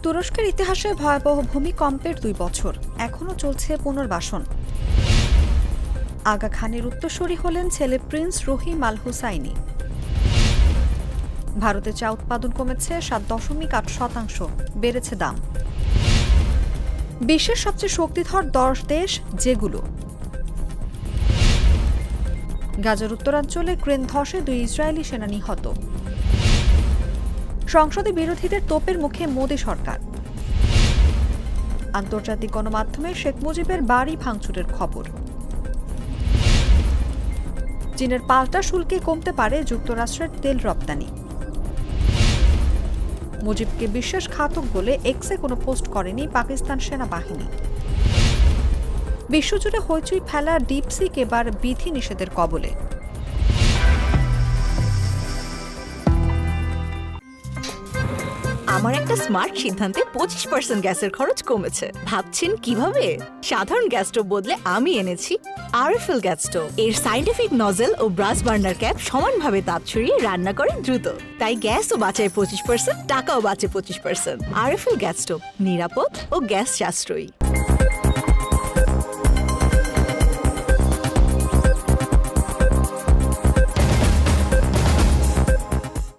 তুরস্কের ইতিহাসে ভয়াবহ ভূমিকম্পের 2 বছর, এখনও চলছে পুনর্বাসন। আগা খানের উত্তরসূরি হলেন ছেলে প্রিন্স রহিম আল হুসাইনি। ভারতে চা উৎপাদন কমেছে 7.8%, বেড়েছে দাম। বিশ্বের সবচেয়ে শক্তিধর 10 দেশ যেগুলো। গাজার উত্তরাঞ্চলে ক্রেন ধসে 2 ইসরায়েলি সেনা নিহত। সংসদে বিরোধীদের তোপের মুখে মোদি সরকার। আন্তর্জাতিক গণমাধ্যমে শেখ মুজিবের বাড়ি ভাঙচুরের খবর। চীনের পাল্টা শুল্কে কমতে পারে যুক্তরাষ্ট্রের তেল রপ্তানি। মুজিবকে বিশ্বাসঘাতক বলে এক্সে কোনো পোস্ট করেনি পাকিস্তান সেনাবাহিনী। বিশ্বজুড়ে হইচই ফেলা ডিপসিক এবার বিধি নিষেধের কবলে। আমার একটা স্মার্ট সিদ্ধান্তে 25% গ্যাসের খরচ কমেছে। ভাবছেন কিভাবে? সাধারণ গ্যাস স্টোভ বদলে আমি এনেছি আরএফএল গ্যাস স্টোভ। এর সাইন্টিফিক নজল ও ব্রাস বার্নার ক্যাপ সমানভাবে তাপ ছড়িয়ে রান্না করে দ্রুত, তাই গ্যাসও বাঁচায় 25%, টাকাও বাঁচে 25%। আরএফএল গ্যাস স্টোভ নিরাপদ ও গ্যাস সাশ্রয়ী।